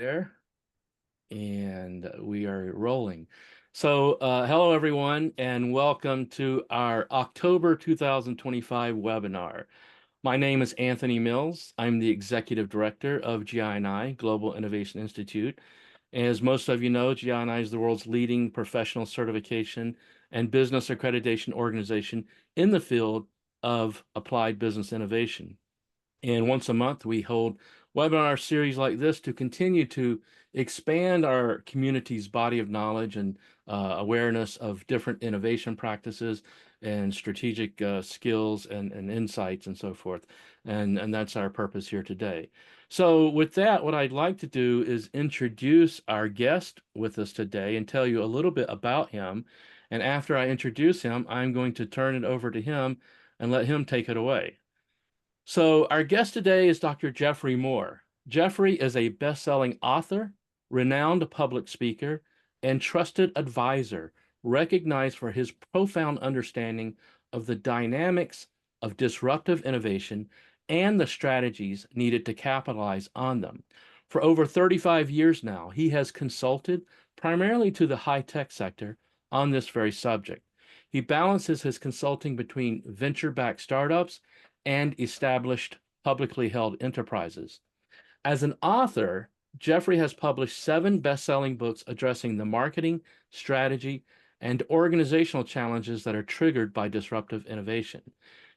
there, and we are rolling. So, hello everyone, and welcome to our October 2025 webinar. My name is Anthony Mills. I'm the Executive Director of GINI, Global Innovation Institute. As most of you know, GINI is the world's leading professional certification and business accreditation organization in the field of applied business innovation. And once a month, we hold webinar series like this to continue to expand our community's body of knowledge and awareness of different innovation practices and strategic skills and insights and so forth. And that's our purpose here today. So with that, what I'd like to do is introduce our guest with us today and tell you a little bit about him. And after I introduce him, I'm going to turn it over to him and let him take it away. So our guest today is Dr. Geoffrey Moore. Geoffrey is a best-selling author, renowned public speaker, and trusted advisor, recognized for his profound understanding of the dynamics of disruptive innovation and the strategies needed to capitalize on them. For over 35 years now, he has consulted primarily to the high-tech sector on this very subject. He balances his consulting between venture-backed startups and established publicly held enterprises. As an author, Geoffrey has published 7 best-selling books addressing the marketing, strategy, and organizational challenges that are triggered by disruptive innovation.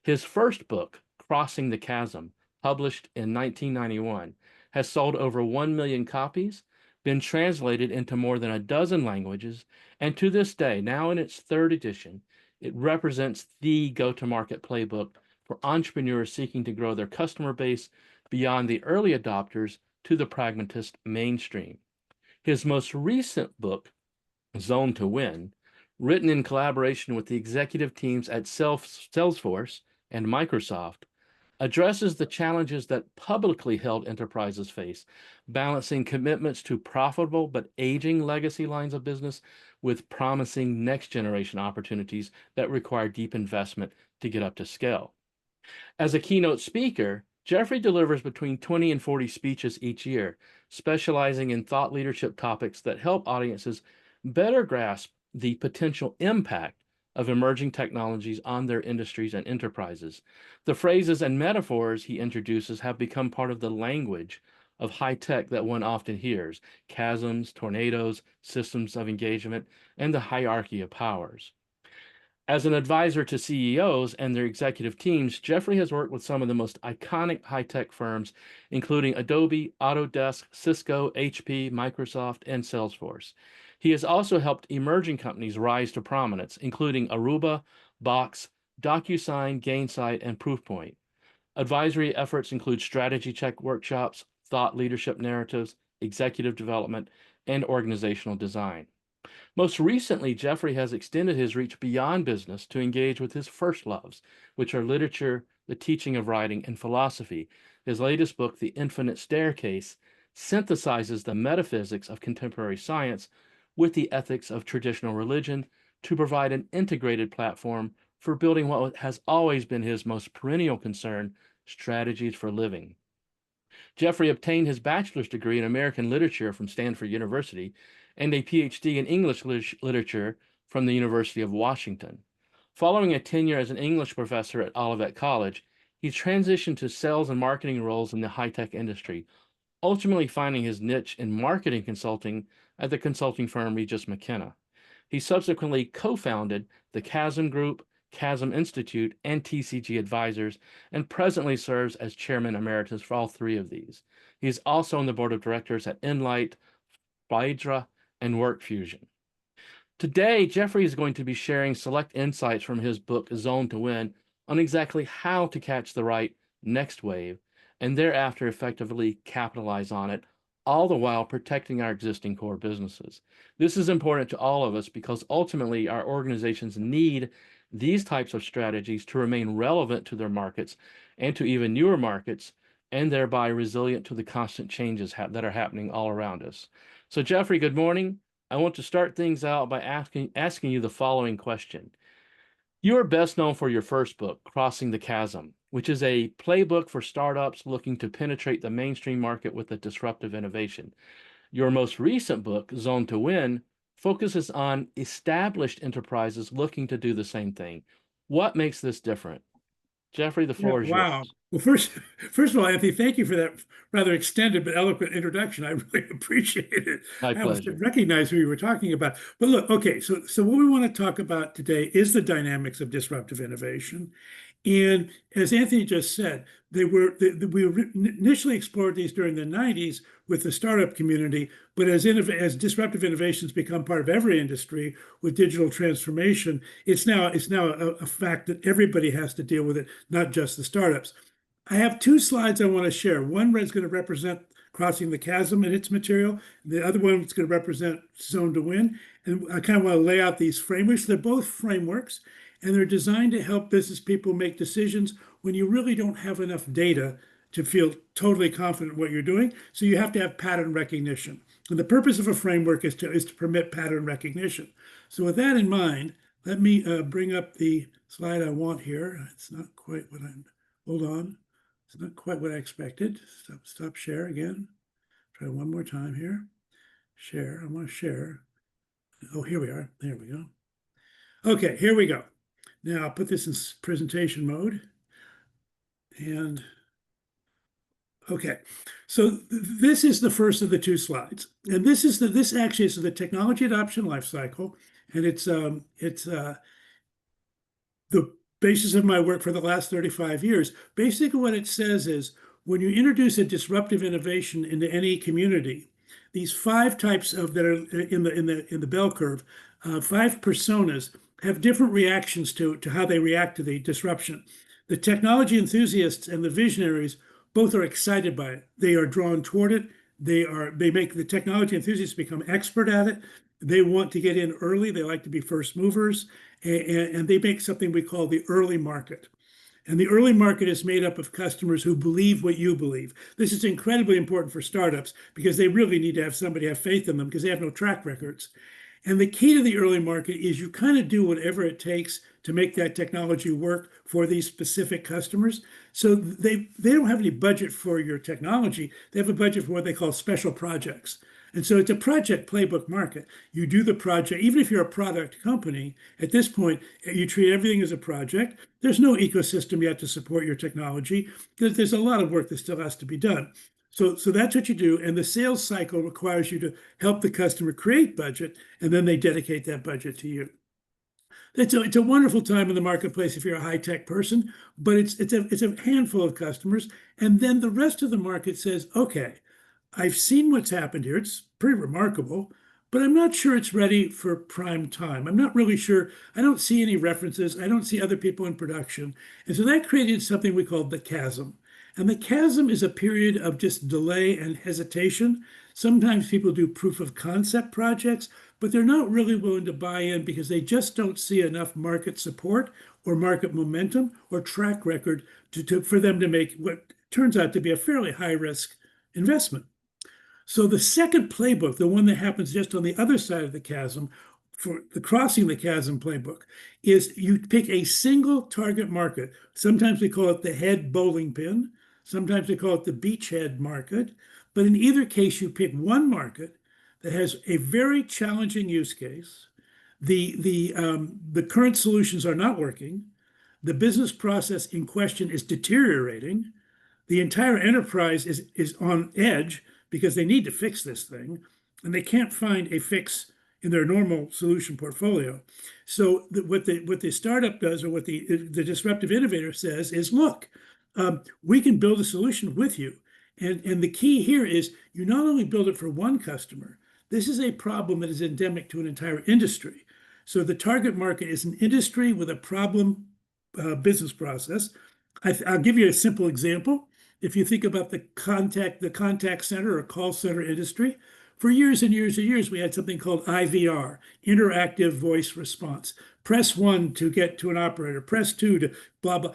His first book, Crossing the Chasm, published in 1991, has sold over 1 million copies, been translated into more than a dozen languages, and to this day, now in its 3rd edition, it represents the go-to-market playbook for entrepreneurs seeking to grow their customer base beyond the early adopters to the pragmatist mainstream. His most recent book, Zone to Win, written in collaboration with the executive teams at Salesforce and Microsoft, addresses the challenges that publicly held enterprises face, balancing commitments to profitable but aging legacy lines of business with promising next-generation opportunities that require deep investment to get up to scale. As a keynote speaker, Geoffrey delivers between 20 and 40 speeches each year, specializing in thought leadership topics that help audiences better grasp the potential impact of emerging technologies on their industries and enterprises. The phrases and metaphors he introduces have become part of the language of high tech that one often hears: chasms, tornadoes, systems of engagement, and the hierarchy of powers. As an advisor to CEOs and their executive teams, Geoffrey has worked with some of the most iconic high-tech firms, including Adobe, Autodesk, Cisco, HP, Microsoft, and Salesforce. He has also helped emerging companies rise to prominence, including Aruba, Box, DocuSign, Gainsight, and Proofpoint. Advisory efforts include strategy check workshops, thought leadership narratives, executive development, and organizational design. Most recently, Geoffrey has extended his reach beyond business to engage with his first loves, which are literature, the teaching of writing, and philosophy. His latest book, The Infinite Staircase, synthesizes the metaphysics of contemporary science with the ethics of traditional religion to provide an integrated platform for building what has always been his most perennial concern: strategies for living. Geoffrey obtained his bachelor's degree in American literature from Stanford University and a PhD in English literature from the University of Washington. Following a tenure as an English professor at Olivet College, he transitioned to sales and marketing roles in the high-tech industry, ultimately finding his niche in marketing consulting at the consulting firm Regis McKenna. He subsequently co-founded the Chasm Group, Chasm Institute, and TCG Advisors, and presently serves as chairman emeritus for all 3 of these. He is also on the board of directors at Enlight, Phaedra, and WorkFusion. Today, Geoffrey is going to be sharing select insights from his book, Zone to Win, on exactly how to catch the right next wave and thereafter effectively capitalize on it, all the while protecting our existing core businesses. This is important to all of us because ultimately our organizations need these types of strategies to remain relevant to their markets and to even newer markets, and thereby resilient to the constant changes that are happening all around us. So Geoffrey, good morning. I want to start things out by asking you the following question. You are best known for your first book, Crossing the Chasm, which is a playbook for startups looking to penetrate the mainstream market with a disruptive innovation. Your most recent book, Zone to Win, focuses on established enterprises looking to do the same thing. What makes this different? Geoffrey, the Yeah, floor is wow. yours. Well, first of all, Anthony, thank you for that rather extended but eloquent introduction. I really appreciate it. My I almost pleasure. didn't recognize who you were talking about. But look, okay, so what we want to talk about today is the dynamics of disruptive innovation. And as Anthony just said, we initially explored these during the 90s with the startup community, but as disruptive innovations become part of every industry with digital transformation, it's now a fact that everybody has to deal with it, not just the startups. I have two slides I want to share. One is going to represent crossing the chasm in its material. The other one is going to represent zone to win. And I kind of want to lay out these frameworks. They're both frameworks, and they're designed to help business people make decisions when you really don't have enough data to feel totally confident in what you're doing. So you have to have pattern recognition. And the purpose of a framework is to permit pattern recognition. So with that in mind, let me bring up the slide I want here. It's not quite what I'm, hold on. It's not quite what I expected. Stop share again. Try one more time here. Share, I want to share. Oh, here we are. There we go. Okay, here we go. Now I'll put this in presentation mode. And okay, so this is the first of the two slides. And this actually is the technology adoption life cycle. And it's the basis of my work for the last 35 years. Basically, what it says is when you introduce a disruptive innovation into any community, these five types of that are in the bell curve, five personas have different reactions to how they react to the disruption. The technology enthusiasts and the visionaries both are excited by it. They are drawn toward it. They make the technology enthusiasts become expert at it. They want to get in early. They like to be first movers, and they make something we call the early market. And the early market is made up of customers who believe what you believe. This is incredibly important for startups because they really need to have somebody have faith in them because they have no track records. And the key to the early market is you kind of do whatever it takes to make that technology work for these specific customers. So they don't have any budget for your technology. They have a budget for what they call special projects. And so it's a project playbook market. You do the project, even if you're a product company, at this point, you treat everything as a project. There's no ecosystem yet to support your technology. There's a lot of work that still has to be done. So that's what you do. And the sales cycle requires you to help the customer create budget, and then they dedicate that budget to you. It's a wonderful time in the marketplace if you're a high tech person, but it's a handful of customers. And then the rest of the market says, okay, I've seen what's happened here. It's pretty remarkable, but I'm not sure it's ready for prime time. I'm not really sure. I don't see any references. I don't see other people in production. And so that created something we called the chasm. And the chasm is a period of just delay and hesitation. Sometimes people do proof of concept projects, but they're not really willing to buy in because they just don't see enough market support or market momentum or track record for them to make what turns out to be a fairly high risk investment. So the second playbook, the one that happens just on the other side of the chasm, for the crossing the chasm playbook, is you pick a single target market. Sometimes we call it the head bowling pin. Sometimes we call it the beachhead market. But in either case, you pick one market that has a very challenging use case. The current solutions are not working. The business process in question is deteriorating. The entire enterprise is on edge because they need to fix this thing, and they can't find a fix in their normal solution portfolio. So what the startup does, or what the disruptive innovator says, is, look, we can build a solution with you. And the key here is you not only build it for one customer. This is a problem that is endemic to an entire industry. So the target market is an industry with a problem business process. I'll give you a simple example. If you think about the contact center or call center industry, for years and years and years, we had something called IVR, interactive voice response. Press one to get to an operator, press two to blah, blah.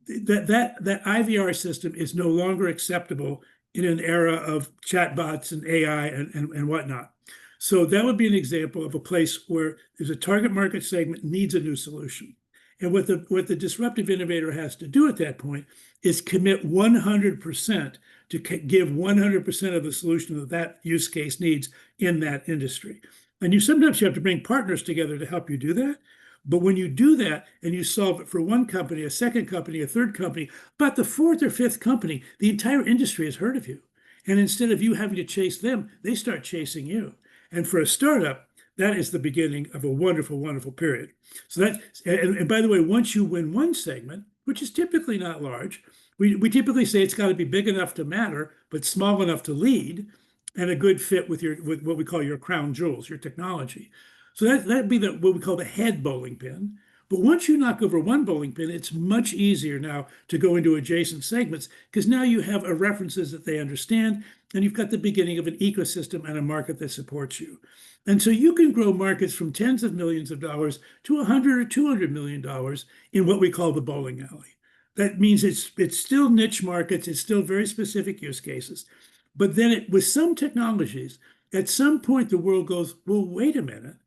That IVR system is no longer acceptable in an era of chatbots and AI and whatnot. So that would be an example of a place where there's a target market segment needs a new solution. And what the disruptive innovator has to do at that point is commit 100% to give 100% of the solution that that use case needs in that industry. And sometimes you have to bring partners together to help you do that. But when you do that and you solve it for one company, a second company, a third company, but the fourth or fifth company, the entire industry has heard of you. And instead of you having to chase them, they start chasing you. And for a startup, that is the beginning of a wonderful, wonderful period. So that, and by the way, once you win one segment, which is typically not large, we typically say it's got to be big enough to matter, but small enough to lead, and a good fit with what we call your crown jewels, your technology. So that'd be what we call the head bowling pin. But once you knock over one bowling pin, it's much easier now to go into adjacent segments because now you have references that they understand, and you've got the beginning of an ecosystem and a market that supports you. And so you can grow markets from tens of millions of dollars to 100 or $200 million in what we call the bowling alley. That means it's still niche markets, it's still very specific use cases. But then with some technologies, at some point the world goes, well, wait a minute,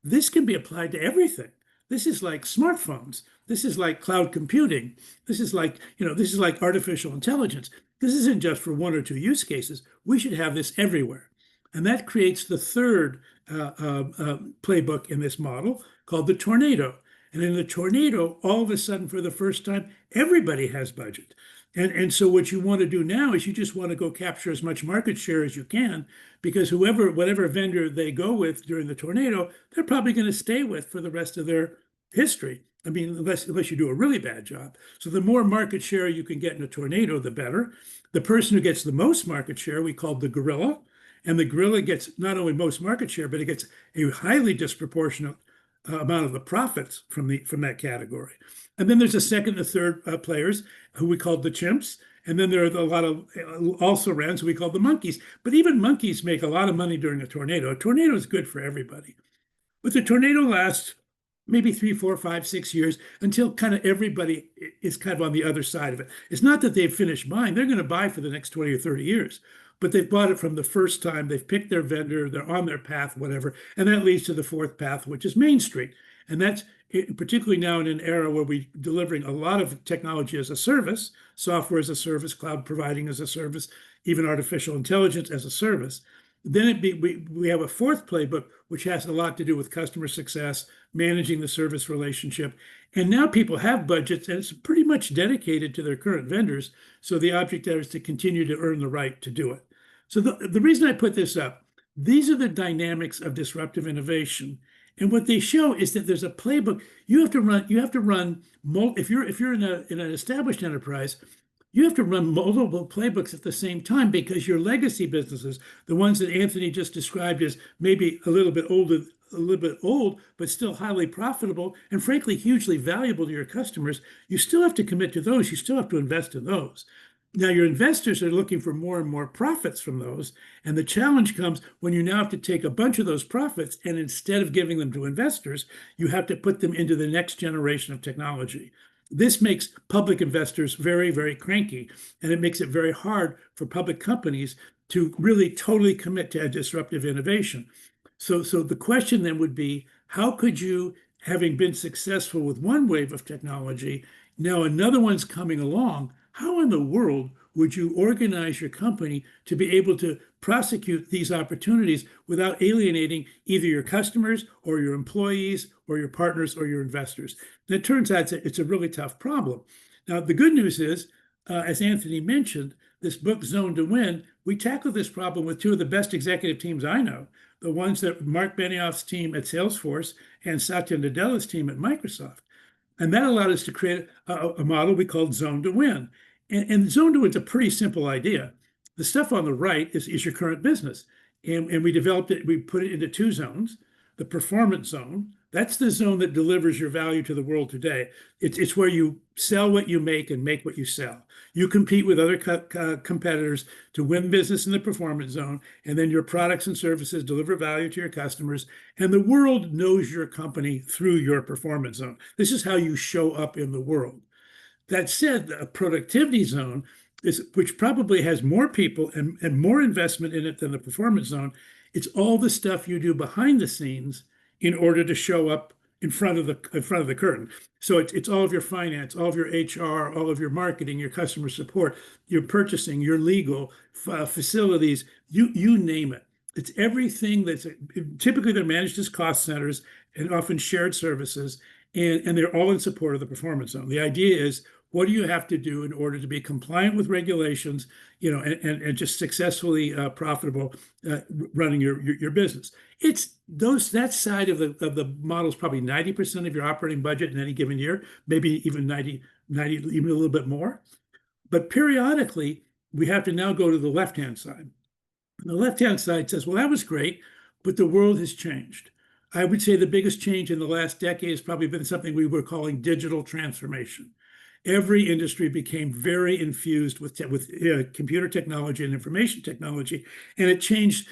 this can be applied to everything. This is like smartphones. This is like cloud computing. This is like artificial intelligence. This isn't just for one or two use cases. We should have this everywhere. And that creates the third playbook in this model called the tornado. And in the tornado, all of a sudden, for the first time, everybody has budget. And so what you want to do now is you just want to go capture as much market share as you can, because whatever vendor they go with during the tornado, they're probably going to stay with for the rest of their history. I mean, unless you do a really bad job. So the more market share you can get in a tornado, the better. The person who gets the most market share, we call the gorilla. And the gorilla gets not only most market share, but it gets a highly disproportionate amount of the profits from that category. And then there's a second and third players who we call the chimps. And then there are a lot of also rans who we call the monkeys. But even monkeys make a lot of money during a tornado. A tornado is good for everybody. But the tornado lasts maybe 3, 4, 5, 6 years until kind of everybody is kind of on the other side of it. It's not that they've finished buying. They're going to buy for the next 20 or 30 years. But they've bought it from the first time. They've picked their vendor. They're on their path, whatever. And that leads to the fourth path, which is Main Street. And that's particularly now in an era where we're delivering a lot of technology as a service, software as a service, cloud providing as a service, even artificial intelligence as a service. Then we have a fourth playbook, which has a lot to do with customer success, managing the service relationship. And now people have budgets, and it's pretty much dedicated to their current vendors. So the object there is to continue to earn the right to do it. So the reason I put this up, these are the dynamics of disruptive innovation. And what they show is that there's a playbook you have to run. If you're in an established enterprise, you have to run multiple playbooks at the same time, because your legacy businesses, the ones that Anthony just described as maybe a little bit old, but still highly profitable and frankly hugely valuable to your customers, you still have to commit to those. You still have to invest in those. Now, your investors are looking for more and more profits from those. And the challenge comes when you now have to take a bunch of those profits, and instead of giving them to investors, you have to put them into the next generation of technology. This makes public investors very, very cranky, and it makes it very hard for public companies to really totally commit to a disruptive innovation. So the question then would be, how could you, having been successful with one wave of technology, now another one's coming along, how in the world would you organize your company to be able to prosecute these opportunities without alienating either your customers or your employees or your partners or your investors? And it turns out it's a really tough problem. Now, the good news is, as Anthony mentioned, this book, Zone to Win, we tackled this problem with two of the best executive teams I know, the ones that Mark Benioff's team at Salesforce and Satya Nadella's team at Microsoft. And that allowed us to create a model we called Zone to Win. And Zone to Win is a pretty simple idea. The stuff on the right is your current business. And we developed it, we put it into two zones. The performance zone, that's the zone that delivers your value to the world today. It's where you sell what you make and make what you sell. You compete with other competitors to win business in the performance zone, and then your products and services deliver value to your customers, and the world knows your company through your performance zone. This is how you show up in the world. That said, a productivity zone, which probably has more people and more investment in it than the performance zone, it's all the stuff you do behind the scenes in order to show up in front of the curtain. So it's all of your finance, all of your HR, all of your marketing, your customer support, your purchasing, your legal, facilities, you name it. It's everything that's typically they're managed as cost centers and often shared services, and they're all in support of the performance zone. The idea is, what do you have to do in order to be compliant with regulations, and just successfully profitable running your business? It's those that side of the model is probably 90% of your operating budget in any given year, maybe even 90, even a little bit more. But periodically, we have to now go to the left-hand side. And the left-hand side says, well, that was great, but the world has changed. I would say the biggest change in the last decade has probably been something we were calling digital transformation. Every industry became very infused with computer technology and information technology, and it changed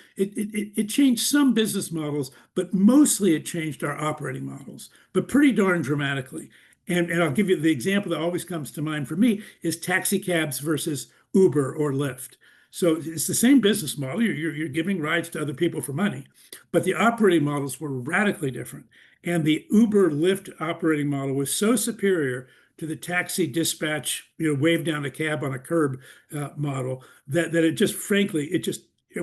some business models, but mostly it changed our operating models, but pretty darn dramatically. And I'll give you the example that always comes to mind for me is taxi cabs versus Uber or Lyft. So it's the same business model. You're giving rides to other people for money, but the operating models were radically different. And the Uber Lyft operating model was so superior to the taxi dispatch, wave down a cab on a curb model that it just, frankly,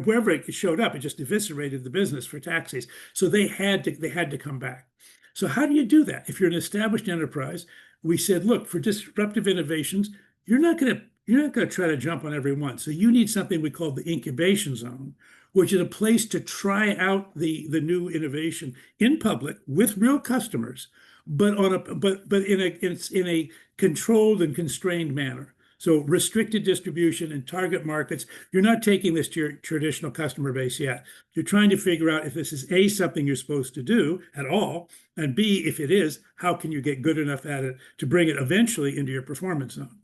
wherever it showed up, it just eviscerated the business for taxis. So they had to come back. So how do you do that? If you're an established enterprise, we said, look, for disruptive innovations, you're not going to try to jump on every one. So you need something we call the incubation zone, which is a place to try out the new innovation in public with real customers, but in a controlled and constrained manner. So restricted distribution and target markets. You're not taking this to your traditional customer base yet. You're trying to figure out if this is A, something you're supposed to do at all, and B, if it is, how can you get good enough at it to bring it eventually into your performance zone?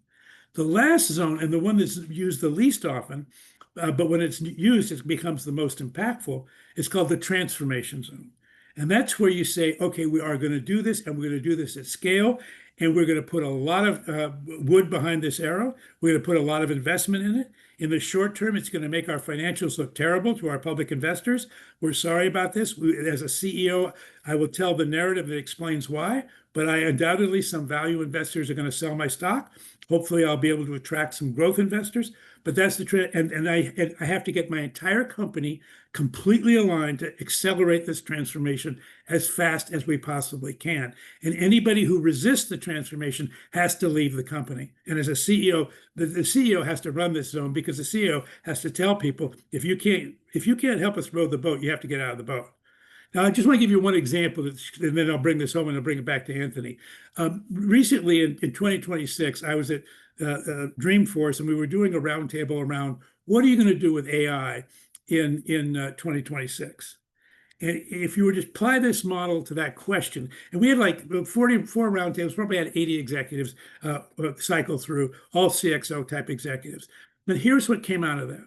The last zone, and the one that's used the least often, but when it's used, it becomes the most impactful, is called the transformation zone. And that's where you say, okay, we are going to do this, and we're going to do this at scale, and we're going to put a lot of wood behind this arrow. We're going to put a lot of investment in it. In the short term, it's going to make our financials look terrible to our public investors. We're sorry about this. As a CEO, I will tell the narrative that explains why, but undoubtedly some value investors are going to sell my stock. Hopefully, I'll be able to attract some growth investors. But that's the trend, and I have to get my entire company completely aligned to accelerate this transformation as fast as we possibly can. And anybody who resists the transformation has to leave the company. And as a CEO, the CEO has to run this zone, because the CEO has to tell people, if you can't help us row the boat, you have to get out of the boat. Now, I just want to give you one example, and then I'll bring this home and I'll bring it back to Anthony. Recently, in 2026, I was at Dreamforce, and we were doing a roundtable around what are you going to do with AI in 2026? And if you were to apply this model to that question, and we had like 44 roundtables, probably had 80 executives cycle through, all CXO type executives. But here's what came out of that.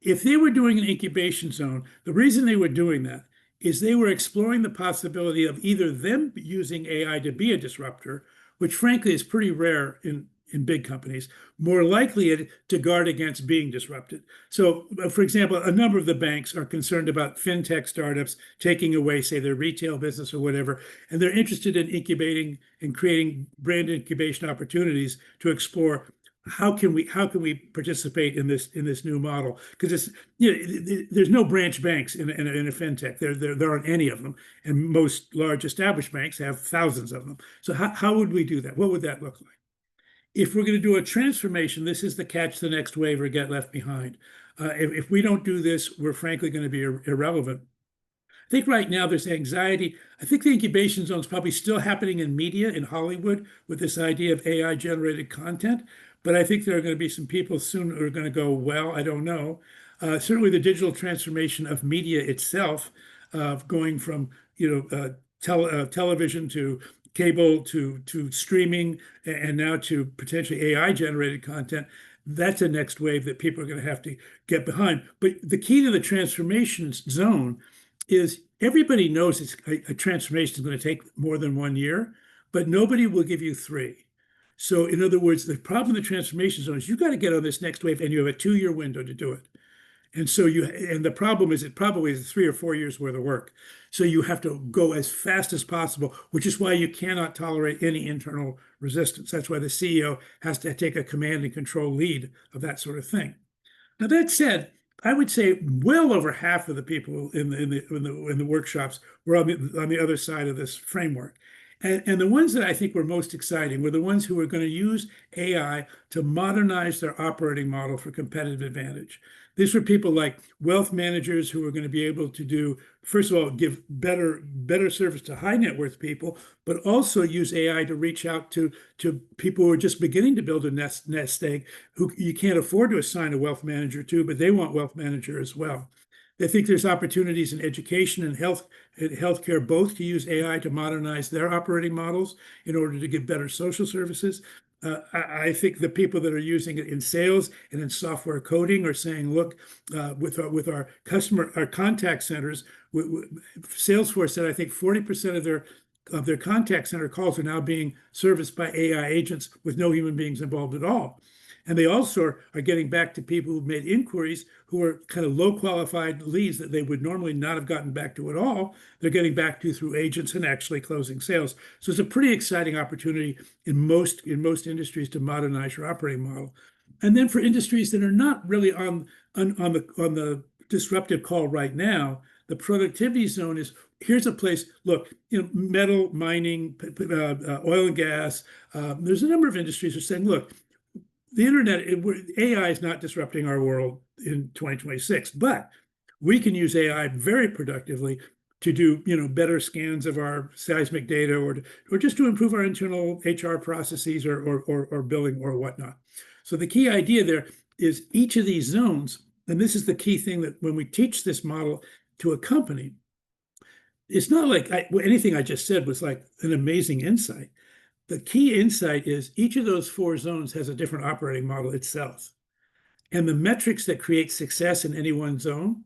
If they were doing an incubation zone, the reason they were doing that is they were exploring the possibility of either them using AI to be a disruptor, which frankly is pretty rare in big companies, more likely to guard against being disrupted. So, for example, a number of the banks are concerned about fintech startups taking away, say, their retail business or whatever, and they're interested in incubating and creating brand incubation opportunities to explore how can we participate in this new model? Because there's no branch banks in a fintech. There aren't any of them, and most large established banks have thousands of them. So how would we do that? What would that look like? If we're going to do a transformation, this is the catch the next wave or get left behind. If we don't do this, we're frankly going to be irrelevant. I think right now there's anxiety. I think the incubation zone is probably still happening in media in Hollywood with this idea of AI generated content. But I think there are going to be some people soon who are going to go, well, I don't know. Certainly the digital transformation of media itself, going from television to cable to streaming, and now to potentially AI generated content. That's a next wave that people are going to have to get behind. But the key to the transformation zone is everybody knows a transformation is going to take more than 1 year, but nobody will give you 3. So in other words, the problem in the transformation zone is you got to get on this next wave, and you have a 2-year window to do it. And so and the problem is it probably is 3 or 4 years worth of work. So you have to go as fast as possible, which is why you cannot tolerate any internal resistance. That's why the CEO has to take a command and control lead of that sort of thing. Now that said, I would say well over half of the people in the workshops were on the other side of this framework. And the ones that I think were most exciting were the ones who were going to use AI to modernize their operating model for competitive advantage. These were people like wealth managers who were going to be able to do, first of all, give better service to high net worth people, but also use AI to reach out to people who are just beginning to build a nest egg, who you can't afford to assign a wealth manager to, but they want wealth manager as well. They think there's opportunities in education and healthcare both to use AI to modernize their operating models in order to give better social services. I think the people that are using it in sales and in software coding are saying, look, with our contact centers, Salesforce said I think 40% of their contact center calls are now being serviced by AI agents with no human beings involved at all. And they also are getting back to people who've made inquiries who are kind of low qualified leads that they would normally not have gotten back to at all. They're getting back to through agents and actually closing sales. So it's a pretty exciting opportunity in most industries to modernize your operating model. And then for industries that are not really on the disruptive call right now, the productivity zone is here's a place. Look, metal mining, oil and gas. There's a number of industries that are saying, look, the internet, AI is not disrupting our world in 2026, but we can use AI very productively to do better scans of our seismic data or just to improve our internal HR processes or billing or whatnot. So the key idea there is each of these zones, and this is the key thing that when we teach this model to a company, it's not like anything I just said was like an amazing insight. The key insight is each of those 4 zones has a different operating model itself. And the metrics that create success in any one zone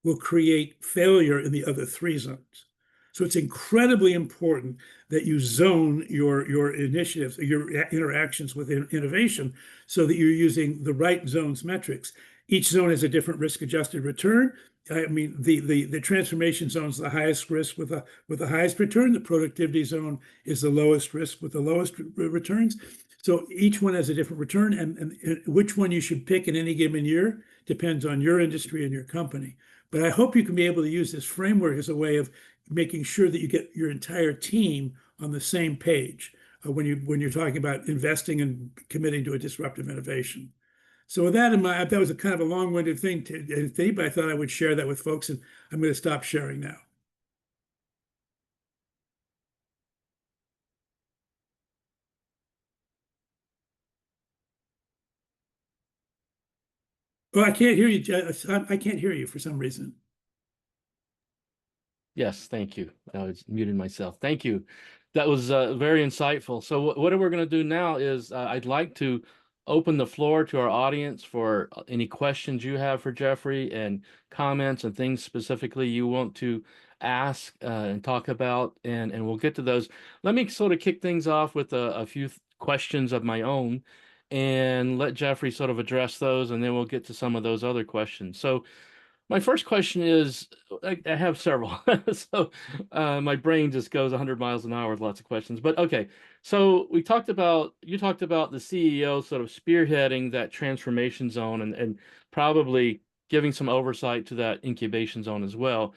will create failure in the other 3 zones. So it's incredibly important that you zone your initiatives, your interactions with innovation, so that you're using the right zone's metrics. Each zone has a different risk-adjusted return. I mean, the transformation zone is the highest risk with the highest return. The productivity zone is the lowest risk with the lowest returns. So each one has a different return, and which one you should pick in any given year depends on your industry and your company. But I hope you can be able to use this framework as a way of making sure that you get your entire team on the same page when you're talking about investing and committing to a disruptive innovation. So with that in mind, that was a kind of a long-winded thing, but I thought I would share that with folks, and I'm going to stop sharing now. Oh, I can't hear you. I can't hear you for some reason. Yes, thank you. I was muting myself. Thank you. That was very insightful. So what we're going to do now is I'd like to open the floor to our audience for any questions you have for Geoffrey and comments and things specifically you want to ask and talk about, and we'll get to those. Let me sort of kick things off with a few questions of my own and let Geoffrey sort of address those, and then we'll get to some of those other questions. So my first question is, I have several, so my brain just goes 100 miles an hour with lots of questions. But okay, so you talked about the CEO sort of spearheading that transformation zone and probably giving some oversight to that incubation zone as well.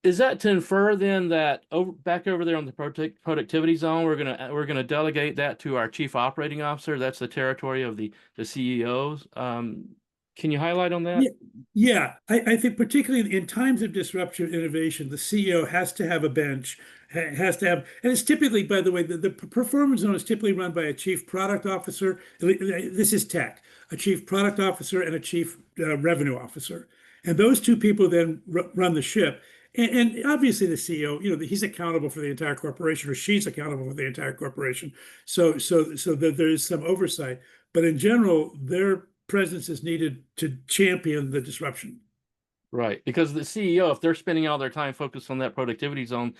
Is that to infer then that back over there on the productivity zone, we're gonna delegate that to our chief operating officer? That's the territory of the CEOs. Can you highlight on that? Yeah. I think particularly in times of disruptive innovation, the CEO has to have a bench, has to have, and it's typically, by the way, the performance zone is typically run by a chief product officer. This is tech, a chief product officer and a chief revenue officer. And those 2 people then run the ship. And obviously the CEO, he's accountable for the entire corporation, or she's accountable for the entire corporation. So there is some oversight, but in general, their presence is needed to champion the disruption. Right, because the CEO, if they're spending all their time focused on that productivity zone,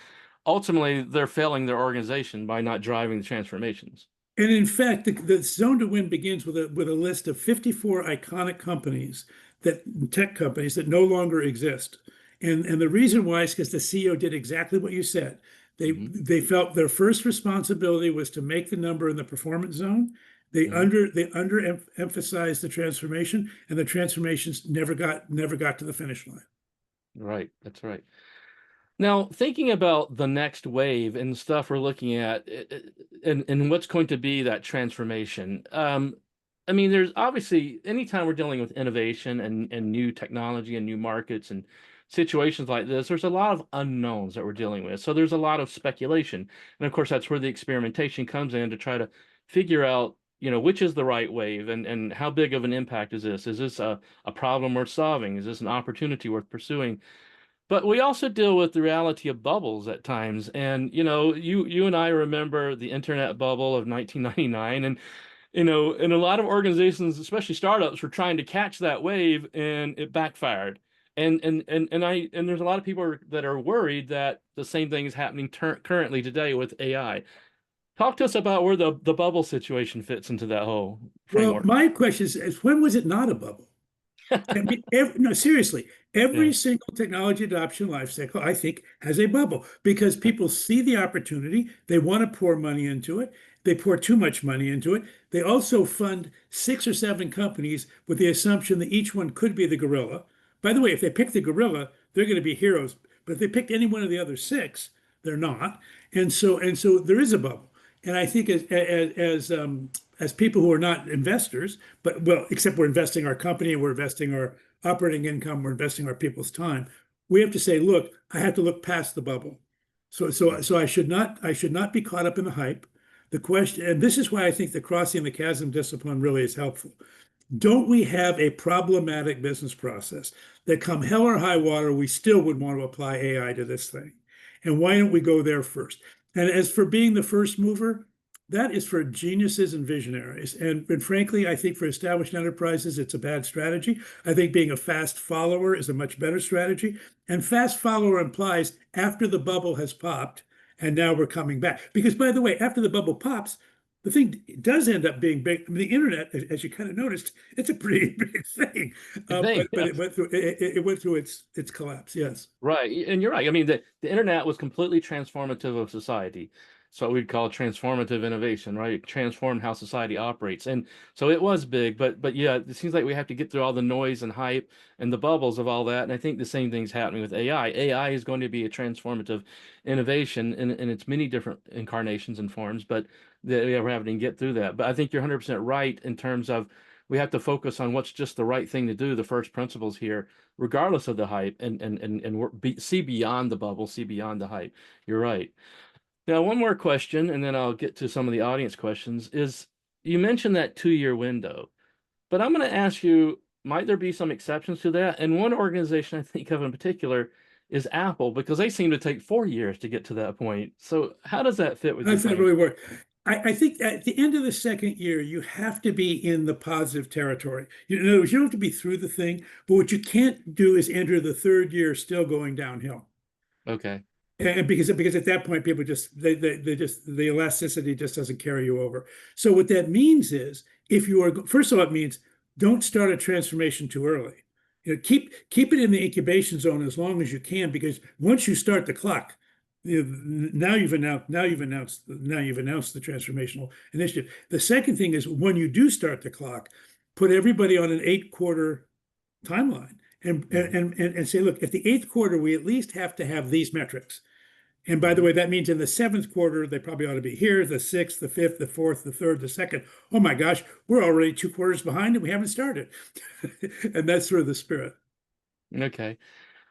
ultimately they're failing their organization by not driving the transformations. And in fact, the zone to win begins with a list of 54 iconic companies that tech companies that no longer exist. And the reason why is because the CEO did exactly what you said. Hmm. They felt their first responsibility was to make the number in the performance zone. Hmm. They under emphasized the transformation, and the transformations never got to the finish line. Right, that's right. Now, thinking about the next wave and stuff we're looking at, and what's going to be that transformation. I mean, there's obviously anytime we're dealing with innovation and new technology and new markets and situations like this, there's a lot of unknowns that we're dealing with. So there's a lot of speculation, and of course, that's where the experimentation comes in to try to figure out, which is the right wave and how big of an impact is this? Is this a problem worth solving? Is this an opportunity worth pursuing? But we also deal with the reality of bubbles at times. And, you and I remember the internet bubble of 1999. And, and a lot of organizations, especially startups, were trying to catch that wave and it backfired. And there's a lot of people that are worried that the same thing is happening currently today with AI. Talk to us about where the bubble situation fits into that whole Well, framework. my question is when was it not a bubble? I mean, no, seriously, Yeah. every single technology adoption life cycle, I think, has a bubble because people see the opportunity. They want to pour money into it. They pour too much money into it. They also fund 6 or 7 companies with the assumption that each one could be the gorilla. By the way, if they pick the gorilla, they're going to be heroes. But if they picked any one of the other 6, they're not. And so there is a bubble. And I think as people who are not investors, but well, except we're investing our company, we're investing our operating income, we're investing our people's time. We have to say, look, I have to look past the bubble. So I should not be caught up in the hype. The question, and this is why I think the crossing the chasm discipline really is helpful. Don't we have a problematic business process that come hell or high water, we still would want to apply AI to this thing? And why don't we go there first? And as for being the first mover, that is for geniuses and visionaries. And frankly, I think for established enterprises, it's a bad strategy. I think being a fast follower is a much better strategy. And fast follower implies after the bubble has popped, and now we're coming back. Because by the way, after the bubble pops, the thing does end up being big. I mean, the internet, as you kind of noticed, it's a pretty big thing. Good But thing. but Yeah. it went through its collapse. Yes. Right, and you're right. I mean, the internet was completely transformative of society. So what we'd call transformative innovation, right? It transformed how society operates. And so it was big, but yeah, it seems like we have to get through all the noise and hype and the bubbles of all that. And I think the same thing's happening with AI. AI is going to be a transformative innovation in its many different incarnations and forms, but yeah, we're having to get through that. But I think you're 100% right in terms of we have to focus on what's just the right thing to do, the first principles here regardless of the hype, and see beyond the bubble, see beyond the hype. You're right. Now, one more question, and then I'll get to some of the audience questions. Is you mentioned that 2-year window, but I'm going to ask you, might there be some exceptions to that? And one organization I think of in particular is Apple, because they seem to take 4 years to get to that point. So how does that fit with I your think it frame? really worked. I think at the end of the second year, you have to be in the positive territory. In other words, you don't have to be through the thing, but what you can't do is enter the third year still going downhill. Okay. And because at that point people just they just the elasticity just doesn't carry you over. So what that means is if you are first of all, it means don't start a transformation too early. Keep it in the incubation zone as long as you can, because once you start the clock, now you've announced the transformational initiative. The second thing is when you do start the clock, put everybody on an 8-quarter timeline and, Hmm. and say, look, at the 8th quarter, we at least have to have these metrics. And by the Hmm. way, that means in the 7th quarter, they probably ought to be here, the 6th, the 5th, the 4th, the 3rd, the 2nd. Oh my gosh, we're already 2 quarters behind and we haven't started. And that's sort of the spirit. Okay.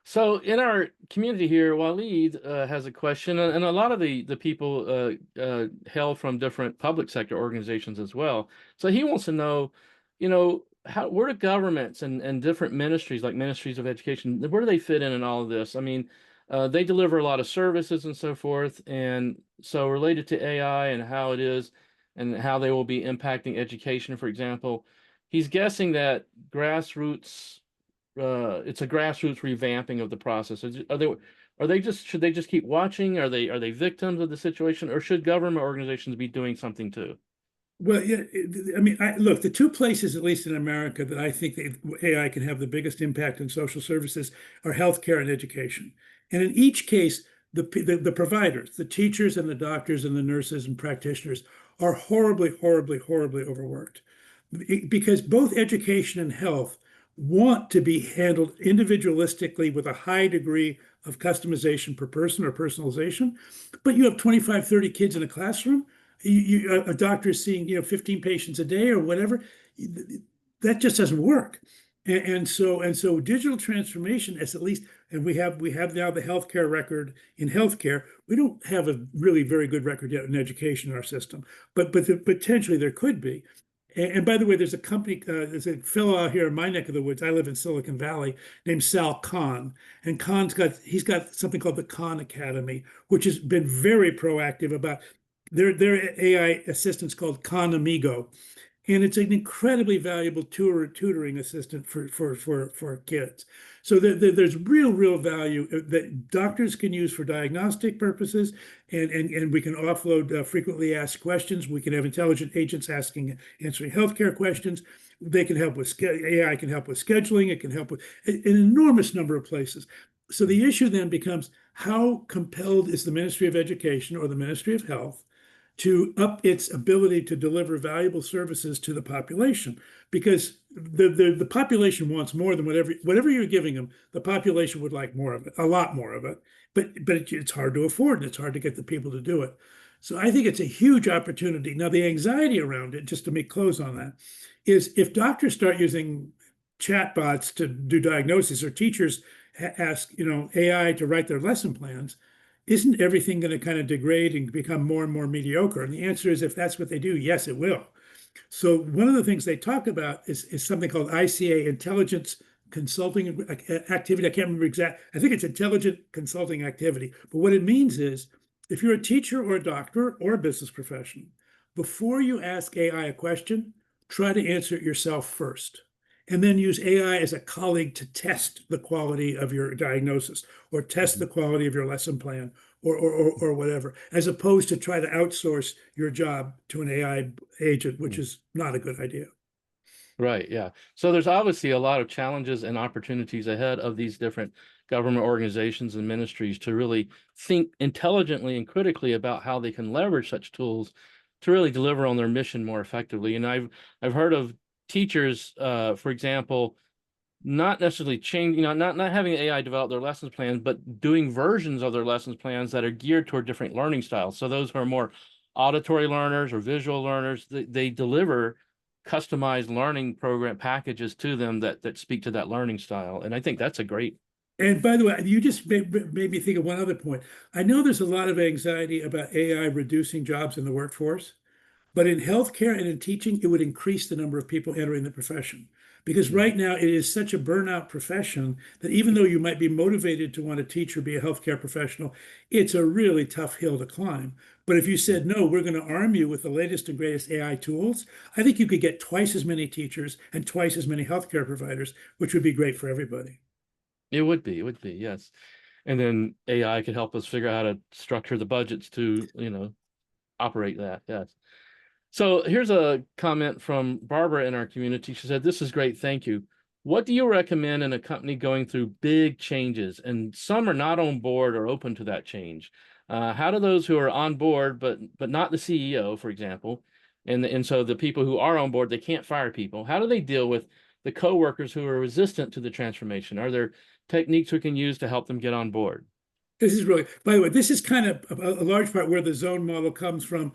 So in our community here, Waleed has a question, and a lot of the people hail from different public sector organizations as well. So he wants to know, how where do governments and different ministries like ministries of education, where do they fit in all of this? I mean, they deliver a lot of services and so forth, and so related to AI and how it is, and how they will be impacting education, for example, he's guessing that grassroots it's a grassroots revamping of the process. Are they just should they just keep watching? Are they victims of the situation, or should government organizations be doing something too? Well, yeah, I mean, look, the two places, at least in America, that I think that AI can have the biggest impact on social services are healthcare and education. And in each case, the providers, the teachers and the doctors and the nurses and practitioners are horribly, horribly, horribly overworked. Because both education and health want to be handled individualistically with a high degree of customization per person or personalization. But you have 25, 30 kids in a classroom. A doctor is seeing 15 patients a day or whatever. That just doesn't work. And so digital transformation is at least, and we have now the healthcare record in healthcare. We don't have a really very good record yet in education in our system, but potentially there could be. And by the way, there's a company, there's a fellow out here in my neck of the woods. I live in Silicon Valley, named Sal Khan, and he's got something called the Khan Academy, which has been very proactive about their AI assistants called Khan Amigo, and it's an incredibly valuable tutoring assistant for kids. So there's real value that doctors can use for diagnostic purposes, and we can offload frequently asked questions. We can have intelligent agents answering healthcare questions. They can help with AI can help with scheduling. It can help with an enormous number of places. So the issue then becomes, how compelled is the Ministry of Education or the Ministry of Health to up its ability to deliver valuable services to the population? Because the population wants more than whatever you're giving them. The population would like more of it, a lot more of it. But it's hard to afford, and it's hard to get the people to do it. So I think it's a huge opportunity. Now, the anxiety around it, just to make close on that, is if doctors start using chatbots to do diagnosis, or teachers ask AI to write their lesson plans, isn't everything going to kind of degrade and become more and more mediocre? And the answer is, if that's what they do, yes, it will. So one of the things they talk about is something called ICA, intelligence consulting activity. I can't remember exact. I think it's intelligent consulting activity. But what it means is, if you're a teacher or a doctor or a business professional, before you ask AI a question, try to answer it yourself first. And then use AI as a colleague to test the quality of your diagnosis, or test the quality of your lesson plan, or whatever, as opposed to try to outsource your job to an AI agent, which is not a good idea. Right, yeah. So there's obviously a lot of challenges and opportunities ahead of these different government organizations and ministries to really think intelligently and critically about how they can leverage such tools to really deliver on their mission more effectively. And I've heard of teachers, for example, not necessarily change, not having AI develop their lessons plans, but doing versions of their lessons plans that are geared toward different learning styles. So those who are more auditory learners or visual learners, they deliver customized learning program packages to them that speak to that learning style. And I think that's a great. And by the way, you just made me think of one other point. I know there's a lot of anxiety about AI reducing jobs in the workforce. But in healthcare and in teaching, it would increase the number of people entering the profession. Because right now it is such a burnout profession that even though you might be motivated to want to teach or be a healthcare professional, it's a really tough hill to climb. But if you said, no, we're going to arm you with the latest and greatest AI tools, I think you could get twice as many teachers and twice as many healthcare providers, which would be great for everybody. It would be, yes. And then AI could help us figure out how to structure the budgets to, operate that. Yes. So here's a comment from Barbara in our community. She said, "This is great. Thank you. What do you recommend in a company going through big changes and some are not on board or open to that change? How do those who are on board, but not the CEO, for example, and so the people who are on board, they can't fire people. How do they deal with the coworkers who are resistant to the transformation? Are there techniques we can use to help them get on board?" This is really, by the way, this is kind of a large part where the zone model comes from.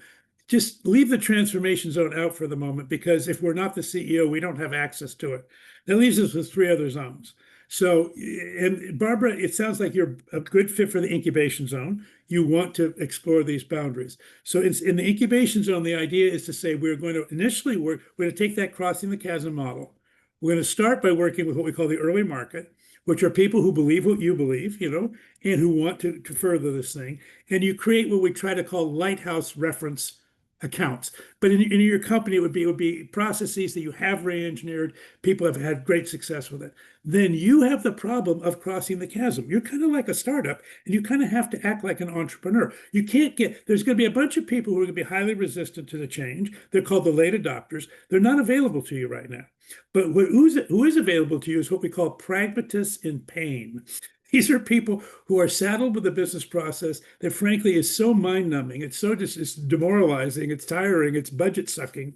Just leave the transformation zone out for the moment, because if we're not the CEO, we don't have access to it. That leaves us with three other zones. So, and Barbara, it sounds like you're a good fit for the incubation zone. You want to explore these boundaries. So in the incubation zone, the idea is to say, we're going to initially work, we're going to take that crossing the chasm model. We're going to start by working with what we call the early market, which are people who believe what you believe, and who want to further this thing. And you create what we try to call lighthouse reference accounts. But in your company, it would be processes that you have re-engineered. People have had great success with it. Then you have the problem of crossing the chasm. You're kind of like a startup, and you kind of have to act like an entrepreneur. You can't get, there's going to be a bunch of people who are going to be highly resistant to the change. They're called the late adopters. They're not available to you right now. But who is available to you is what we call pragmatists in pain. These are people who are saddled with a business process that, frankly, is so mind-numbing. It's so just it's demoralizing. It's tiring. It's budget sucking.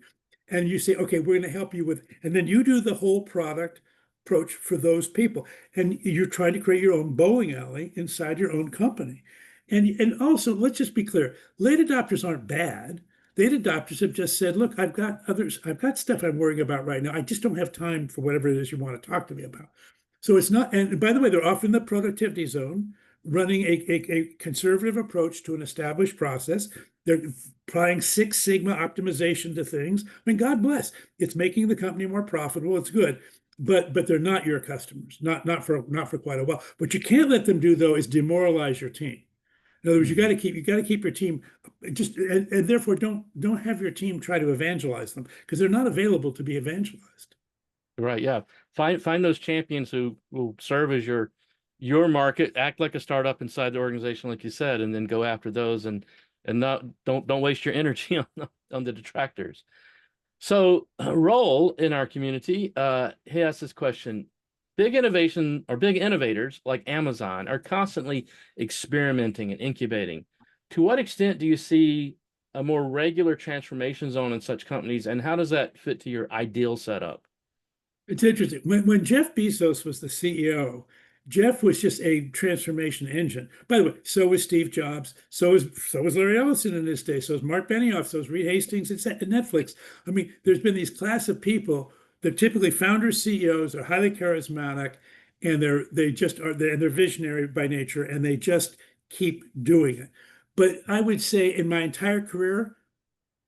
And you say, okay, we're going to help you with, and then you do the whole product approach for those people. And you're trying to create your own bowling alley inside your own company. And also, let's just be clear, late adopters aren't bad. Late adopters have just said, look, I've got stuff I'm worrying about right now. I just don't have time for whatever it is you want to talk to me about. So it's not, and by the way, they're often in the productivity zone, running a conservative approach to an established process. They're applying Six Sigma optimization to things. I mean, God bless, it's making the company more profitable. It's good, but they're not your customers, not for quite a while. What you can't let them do though is demoralize your team. In other words, you got to keep your team just, and therefore don't have your team try to evangelize them because they're not available to be evangelized. Right. Yeah. Find those champions who will serve as your market, act like a startup inside the organization, like you said, and then go after those and not don't waste your energy on the detractors. So Roll in our community, he asked this question. Big innovation or big innovators like Amazon are constantly experimenting and incubating. To what extent do you see a more regular transformation zone in such companies, and how does that fit to your ideal setup? It's interesting. When Jeff Bezos was the CEO, Jeff was just a transformation engine. By the way, so was Steve Jobs. So was Larry Ellison in his day. So was Mark Benioff. So was Reed Hastings at Netflix. I mean, there's been these class of people. They're typically founders, CEOs. They're highly charismatic, and they're visionary by nature, and they just keep doing it. But I would say in my entire career,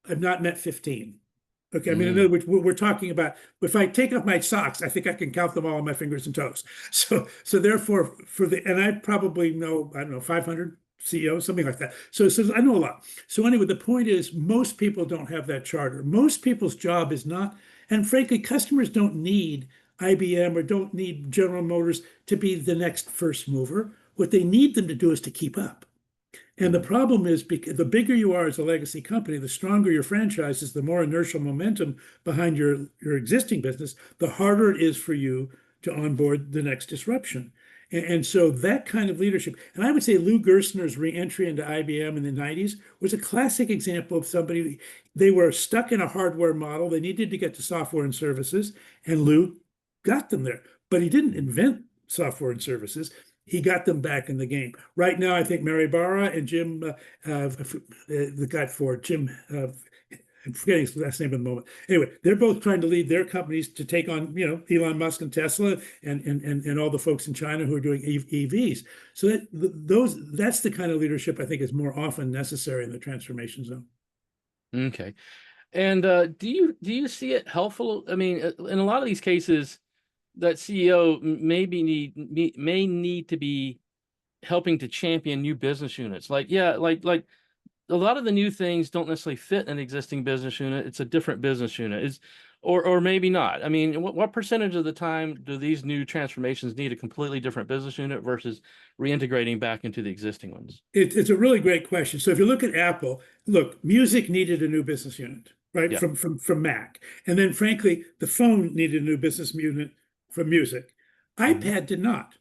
I've not met 15. Okay, I mean, in Mm, other words, we're talking about if I take off my socks, I think I can count them all on my fingers and toes. So therefore, and I probably know, I don't know, 500 CEOs, something like that. So I know a lot. So anyway, the point is, most people don't have that charter. Most people's job is not, and frankly, customers don't need IBM or don't need General Motors to be the next first mover. What they need them to do is to keep up. And the mm, problem is because the bigger you are as a legacy company, the stronger your franchise is, the more inertial momentum behind your existing business, the harder it is for you to onboard the next disruption. And so that kind of leadership, and I would say Lou Gerstner's reentry into IBM in the 90s was a classic example of somebody, they were stuck in a hardware model. They needed to get to software and services, and Lou got them there. But he didn't invent software and services. He got them back in the game. Right now, I think Mary Barra and Jim, the guy for Jim, I'm forgetting his last name at the moment. Anyway, they're both trying to lead their companies to take on, Elon Musk and Tesla and all the folks in China who are doing EVs. So that's the kind of leadership I think is more often necessary in the transformation zone. okay. And do you see it helpful? I mean, in a lot of these cases, that CEO may need to be helping to champion new business units. Like, yeah, like a lot of the new things don't necessarily fit an existing business unit. It's a different business unit. Or maybe not. I mean, what percentage of the time do these new transformations need a completely different business unit versus reintegrating back into the existing ones? It's a really great question. So if you look at Apple, look, music needed a new business unit, right? Yeah. From Mac. And then frankly, the phone needed a new business unit from music. Mhm. iPad did not.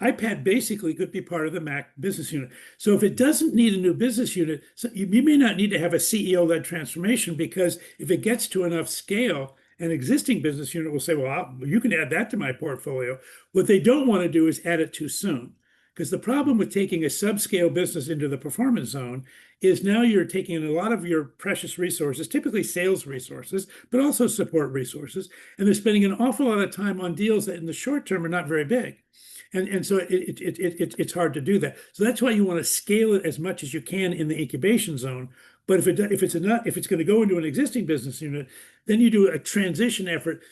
iPad basically could be part of the Mac business unit. So if it doesn't need a new business unit, so you may not need to have a CEO-led transformation, because if it gets to enough scale, an existing business unit will say, well, you can add that to my portfolio. What they don't want to do is add it too soon. Because the problem with taking a subscale business into the performance zone is now you're taking a lot of your precious resources, typically sales resources, but also support resources, and they're spending an awful lot of time on deals that in the short term are not very big. And so it's hard to do that. So that's why you want to scale it as much as you can in the incubation zone. But if it's going to go into an existing business unit, Then you do a transition effort.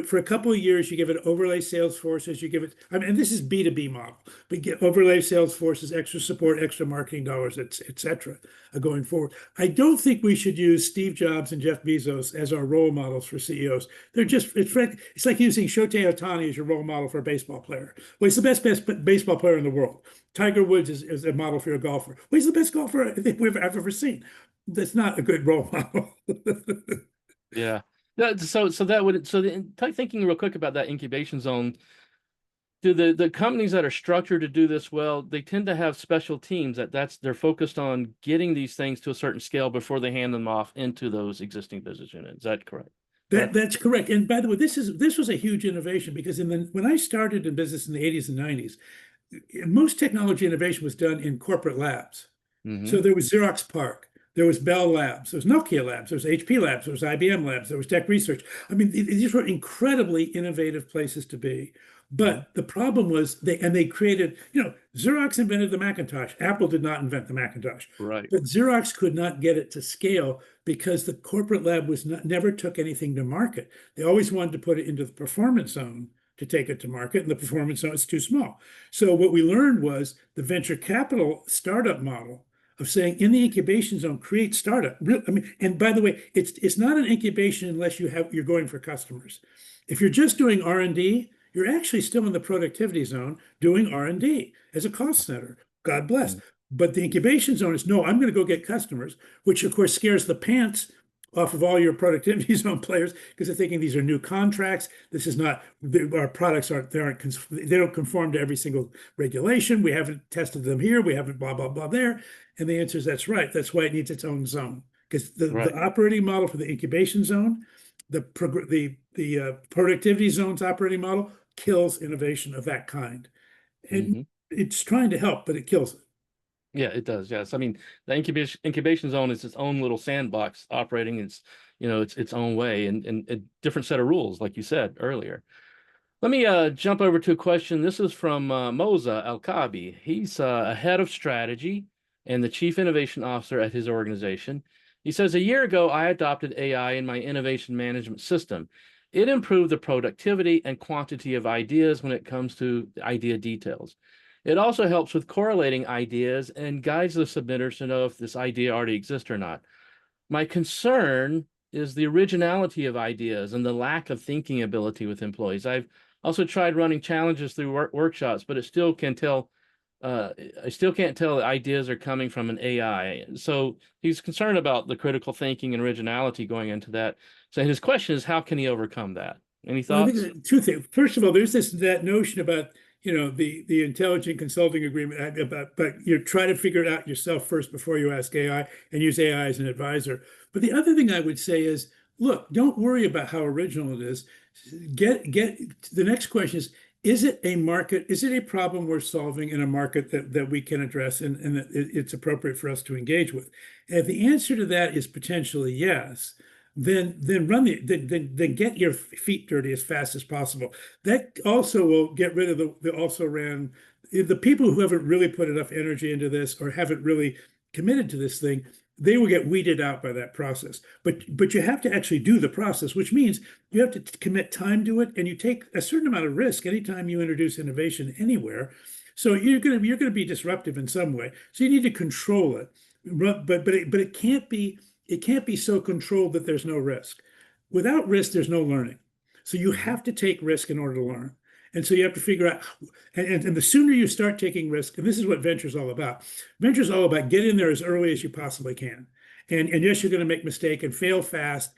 For a couple of years, you give it overlay Salesforces, you give it, I mean, and this is B2B model, but get overlay Salesforces, extra support, extra marketing dollars, et cetera, going forward. I don't think we should use Steve Jobs and Jeff Bezos as our role models for CEOs. They're just, it's like using Shohei Ohtani as your role model for a baseball player. Well, he's the best baseball player in the world. Tiger Woods is a model for a golfer. Well, he's the best golfer I think I've ever seen. That's not a good role model. Yeah. So that would thinking real quick about that incubation zone. Do the companies that are structured to do this well, they tend to have special teams they're focused on getting these things to a certain scale before they hand them off into those existing business units. Is that correct? That's correct. And by the way, this was a huge innovation because when I started in business in the 80s and 90s, most technology innovation was done in corporate labs. Mm-hmm. So there was Xerox PARC, there was Bell Labs, there was Nokia Labs, there was HP Labs, there was IBM Labs, there was Tech Research. I mean, these were incredibly innovative places to be. Mm-hmm. But the problem was they created, Xerox invented the Macintosh. Apple did not invent the Macintosh. Right. But Xerox could not get it to scale because the corporate lab never took anything to market. They always wanted to put it into the performance zone to take it to market, and the performance zone is too small. So what we learned was the venture capital startup model of saying in the incubation zone, create startup. I mean, and by the way, it's not an incubation unless you're going for customers. If you're just doing R&D, you're actually still in the productivity zone doing R&D as a cost center. God bless. Mm-hmm. But the incubation zone is no, I'm going to go get customers, which of course scares the pants off of all your productivity zone players because they're thinking these are new contracts. This is not our products they don't conform to every single regulation. We haven't tested them here. We haven't blah blah blah there. And the answer is that's right. That's why it needs its own zone because the operating model for the incubation zone, the productivity zone's operating model kills innovation of that kind. And Mm-hmm. it's trying to help, but it kills it. Yeah, it does. Yes. I mean, the incubation zone is its own little sandbox operating its own way and a different set of rules, like you said earlier. Let me jump over to a question. This is from Moza Al-Kabi. He's a head of strategy and the chief innovation officer at his organization. He says, a year ago, I adopted AI in my innovation management system. It improved the productivity and quantity of ideas when it comes to idea details. It also helps with correlating ideas and guides the submitters to know if this idea already exists or not. My concern is the originality of ideas and the lack of thinking ability with employees. I've also tried running challenges through workshops, but I still can't tell ideas are coming from an AI. So he's concerned about the critical thinking and originality going into that. So his question is, how can he overcome that? Any Well, I thoughts? think two things. First of all, there's that notion about the intelligent consulting agreement but you try to figure it out yourself first before you ask AI and use AI as an advisor. But the other thing I would say is, look, don't worry about how original it is. Get the next question is it a market? Is it a problem we're solving in a market that we can address and that it's appropriate for us to engage with? And if the answer to that is potentially yes, then get your feet dirty as fast as possible. That also will get rid of the also ran the people who haven't really put enough energy into this or haven't really committed to this thing. They will get weeded out by that process. But you have to actually do the process, which means you have to commit time to it, and you take a certain amount of risk anytime you introduce innovation anywhere. So you're gonna be disruptive in some way. So you need to control it, but it can't be so controlled that there's no risk. Without risk, there's no learning. So you have to take risk in order to learn. And so you have to figure out, and the sooner you start taking risk, and this is what venture is all about. Venture is all about get in there as early as you possibly can. And yes, you're going to make mistake and fail fast.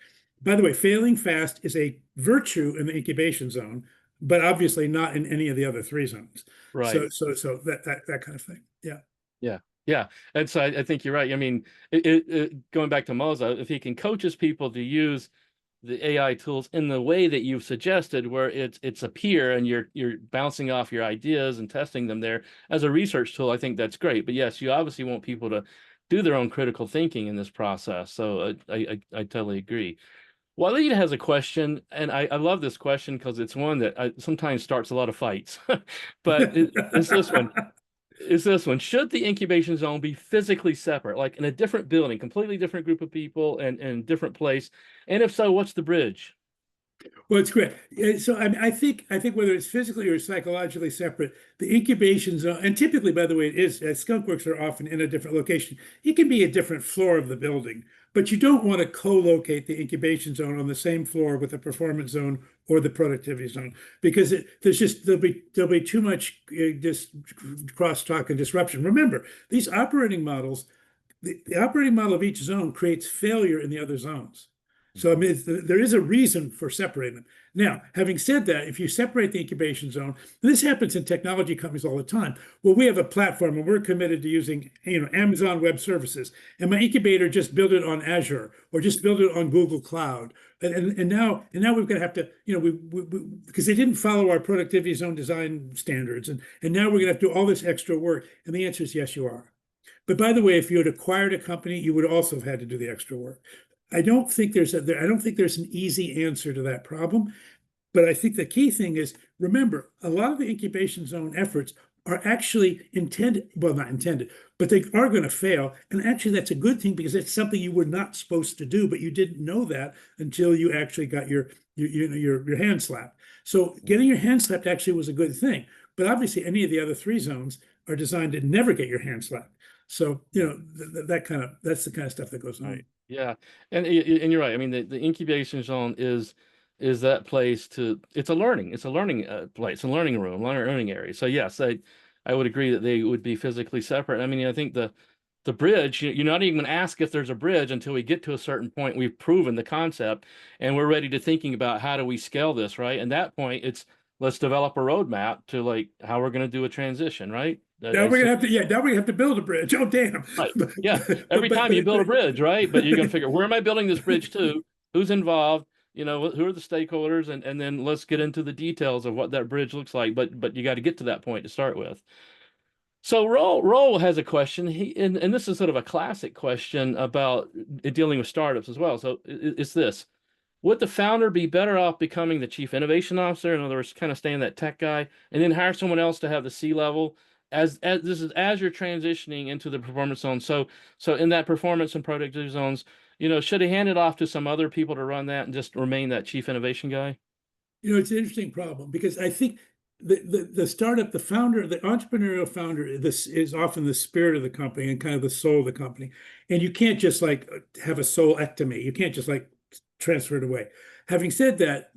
By the way, failing fast is a virtue in the incubation zone, but obviously not in any of the other three zones. Right. So that kind of thing. Yeah. Yeah. Yeah. And so I think you're right. I mean, going back to Moza, if he can coach his people to use the AI tools in the way that you've suggested, where it's a peer and you're bouncing off your ideas and testing them there as a research tool, I think that's great. But yes, you obviously want people to do their own critical thinking in this process. So I totally agree. Walid has a question, and I love this question because it's one that sometimes starts a lot of fights. But it's this one. is this one. Should the incubation zone be physically separate, like in a different building, completely different group of people and different place? And if so, what's the bridge? Well, it's great. So I think whether it's physically or psychologically separate, the incubation zone, and typically, by the way, it is skunk works are often in a different location. It can be a different floor of the building, but you don't want to co-locate the incubation zone on the same floor with the performance zone or the productivity zone because there'll be too much just crosstalk and disruption. Remember, these operating models, the operating model of each zone creates failure in the other zones. So I mean, there is a reason for separating them. Now, having said that, if you separate the incubation zone, and this happens in technology companies all the time. Well, we have a platform and we're committed to using, Amazon Web Services, and my incubator just built it on Azure or just built it on Google Cloud. And now we're going to have to, because they didn't follow our productivity zone design standards, and now we're going to have to do all this extra work. And the answer is yes, you are. But by the way, if you had acquired a company, you would also have had to do the extra work. I don't think there's an easy answer to that problem. But I think the key thing is, remember, a lot of the incubation zone efforts are actually intended, well, not intended, but they are going to fail. And actually, that's a good thing because it's something you were not supposed to do, but you didn't know that until you actually got your hand slapped. So getting your hand slapped actually was a good thing. But obviously, any of the other three zones are designed to never get your hand slapped. So, that's the kind of stuff that goes on. Right. Yeah. And you're right. I mean, the incubation zone is that place to it's a learning place, a learning room, learning area. So yes, I would agree that they would be physically separate. I mean, I think the bridge, you're not even going to ask if there's a bridge until we get to a certain point. We've proven the concept and we're ready to thinking about how do we scale this, right? And that point, it's let's develop a roadmap to like how we're going to do a transition, right? Now we're gonna have to, yeah, now we're gonna have to build a bridge. Oh, damn. Right. But, Yeah. but, Every but, time you but, build a but bridge, right? But you're going to figure where am I building this bridge to? Who's involved? Who are the stakeholders? And then let's get into the details of what that bridge looks like. But you got to get to that point to start with. So Roll has a question. And this is sort of a classic question about dealing with startups as well. So it's this. Would the founder be better off becoming the chief innovation officer? In other words, kind of staying that tech guy, and then hire someone else to have the C level as this is as you're transitioning into the performance zone. So in that performance and productivity zones, should he hand it off to some other people to run that and just remain that chief innovation guy? it's an interesting problem because I think the startup, the founder, the entrepreneurial founder, this is often the spirit of the company and kind of the soul of the company. And you can't just like have a soul ectomy. You can't just like transfer it away. Having said that,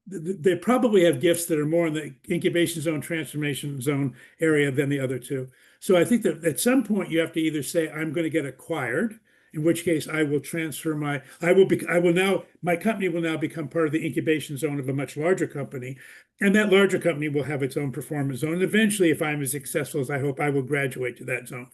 they probably have gifts that are more in the incubation zone, transformation zone area than the other two. So I think that at some point you have to either say, I'm going to get acquired, in which case I will transfer my company will now become part of the incubation zone of a much larger company. And that larger company will have its own performance zone. And eventually, if I'm as successful as I hope, I will graduate to that zone.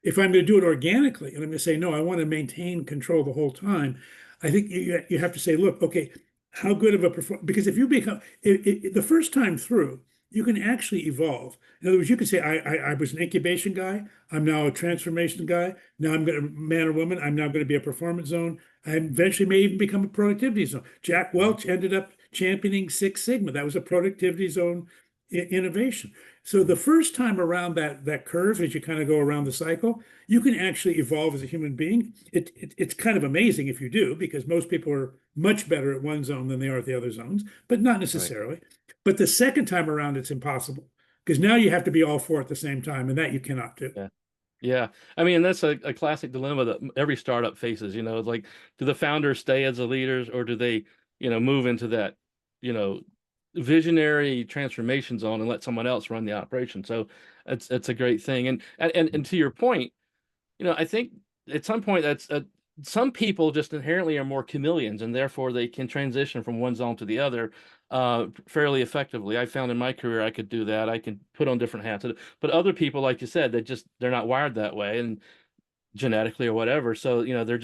If I'm going to do it organically, and I'm going to say, no, I want to maintain control the whole time, I think you have to say, look, okay, how good of a perform because if you become the first time through, you can actually evolve. In other words, you could say, I was an incubation guy, I'm now a transformation guy, now I'm going to man or woman, I'm now going to be a performance zone. I eventually may even become a productivity zone. Jack Welch ended up championing Six Sigma. That was a productivity zone innovation. So the first time around that curve, as you kind of go around the cycle, you can actually evolve as a human being. It's kind of amazing if you do, because most people are much better at one zone than they are at the other zones, but not Right. necessarily. But the second time around, it's impossible because now you have to be all four at the same time, and that you cannot do. Yeah. Yeah. I mean, that's a classic dilemma that every startup faces, like do the founders stay as the leaders or do they, move into that, you know, visionary transformation zone and let someone else run the operation. So it's a great thing. And to your point, I think at some point that's some people just inherently are more chameleons and therefore they can transition from one zone to the other fairly effectively. I found in my career I could do that. I can put on different hats. But other people, like you said, they're not wired that way and genetically or whatever. So, they're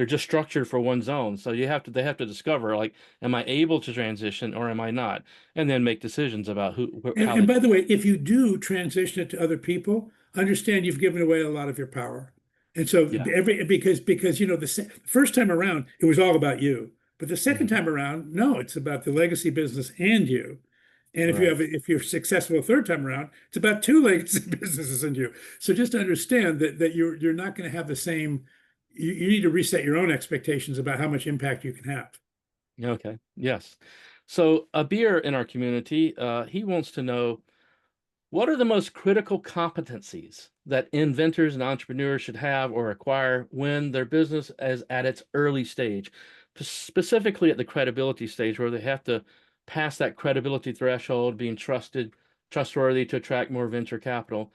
just structured for one zone. So they have to discover like, am I able to transition or am I not? And then make decisions about And, how and they. by the way, if you do transition it to other people, understand you've given away a lot of your power. And so Yeah. because the first time around it was all about you, but the second Mhm. time around, no, it's about the legacy business and you. And Right. if you're successful a third time around, it's about two legacy businesses in you. So just understand that you're not going to have the same. You need to reset your own expectations about how much impact you can have. Okay. Yes. So a beer in our community, he wants to know what are the most critical competencies that inventors and entrepreneurs should have or acquire when their business is at its early stage, specifically at the credibility stage where they have to pass that credibility threshold, being trustworthy to attract more venture capital.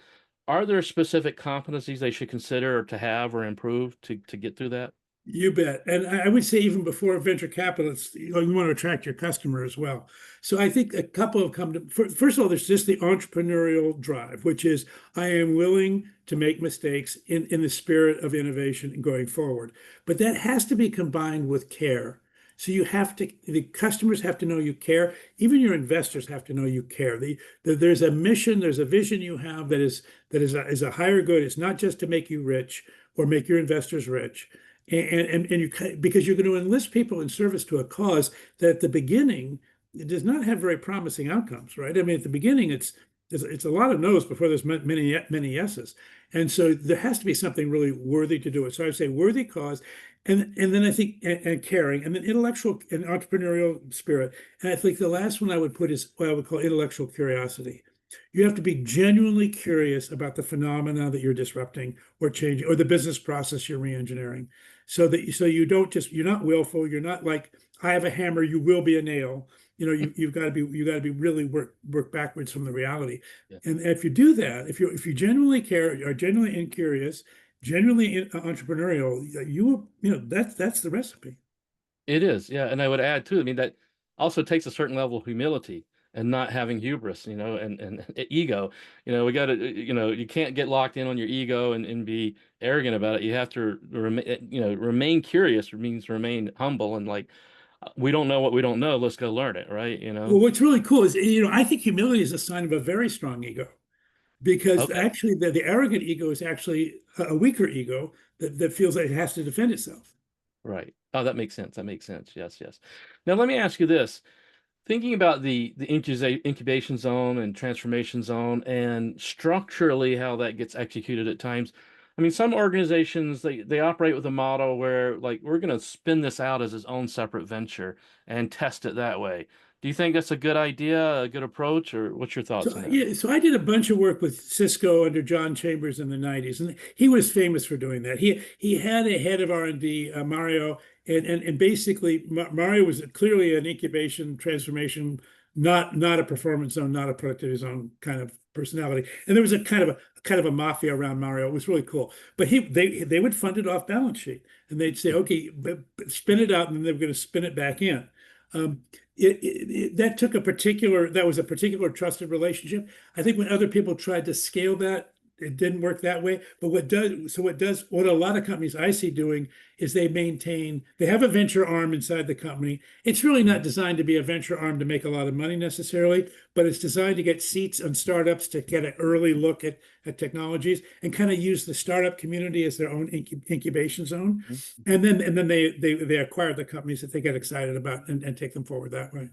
Are there specific competencies they should consider or to have or improve to get through that? You bet. And I would say even before venture capitalists, you want to attract your customer as well. So I think a couple have come to, first of all, there's just the entrepreneurial drive, which is I am willing to make mistakes in the spirit of innovation and going forward. But that has to be combined with care. So the customers have to know you care. Even your investors have to know you care. There's a mission, there's a vision you have is a higher good. It's not just to make you rich or make your investors rich and you because you're going to enlist people in service to a cause that at the beginning it does not have very promising outcomes, right? I mean, at the beginning it's a lot of no's before there's many yeses, and so there has to be something really worthy to do it. So I would say worthy cause, and then I think and caring, and then intellectual and entrepreneurial spirit, and I think the last one I would put is what I would call intellectual curiosity. You have to be genuinely curious about the phenomena that you're disrupting or changing, or the business process you're reengineering. So you don't just you're not willful. You're not like I have a hammer, you will be a nail. You've got to be really work backwards from the reality. Yeah. And if you do that, if you genuinely care, are genuinely curious, genuinely entrepreneurial, that's the recipe. It is, yeah. And I would add too, I mean, that also takes a certain level of humility and not having hubris, and ego. We got to, you can't get locked in on your ego and be arrogant about it. You have to remain curious means remain humble and like, we don't know what we don't know. Let's go learn it, right? Well, what's really cool is, I think humility is a sign of a very strong ego, because Okay, actually the arrogant ego is actually a weaker ego that feels like it has to defend itself. right. Oh, that makes sense. That makes sense. Yes, yes. Now let me ask you this. Thinking about the incubation zone and transformation zone and structurally how that gets executed at times. I mean, some organizations they operate with a model where like we're going to spin this out as its own separate venture and test it that way. Do you think that's a good idea, a good approach, or what's your thoughts So on that? yeah, so I did a bunch of work with Cisco under John Chambers in the 90s, and he was famous for doing that. He had a head of R&D, Mario, and basically Mario was clearly an incubation transformation, not a performance zone, not a productivity zone kind of personality. And there was a kind of a mafia around Mario. It was really cool. But they would fund it off balance sheet, and they'd say, okay, spin it out, and then they were going to spin it back in. Um, that was a particular trusted relationship. I think when other people tried to scale that, it didn't work that way. But what a lot of companies I see doing is they have a venture arm inside the company. It's really Mhm. not designed to be a venture arm to make a lot of money necessarily, but it's designed to get seats on startups to get an early look at technologies and kind of use the startup community as their own incubation zone. Mhm. And then they acquire the companies that they get excited about and take them forward that way.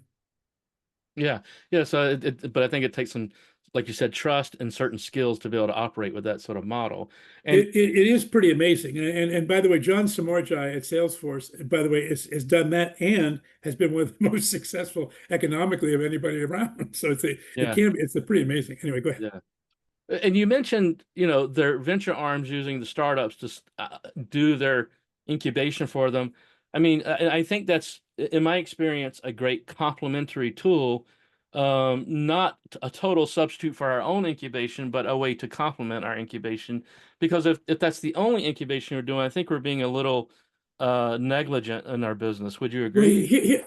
Yeah, yeah. So, but I think it takes some, like you said, trust and certain skills to be able to operate with that sort of model. And It is pretty amazing. And by the way, John Samorjai at Salesforce, by the way, has done that and has been one of the most successful economically of anybody around. So yeah, it's a pretty amazing. Anyway, go ahead. yeah. And you mentioned, their venture arms using the startups to do their incubation for them. I mean, I think that's, in my experience, a great complementary tool, not a total substitute for our own incubation, but a way to complement our incubation. Because if that's the only incubation we're doing, I think we're being a little negligent in our business. Would you Well, agree?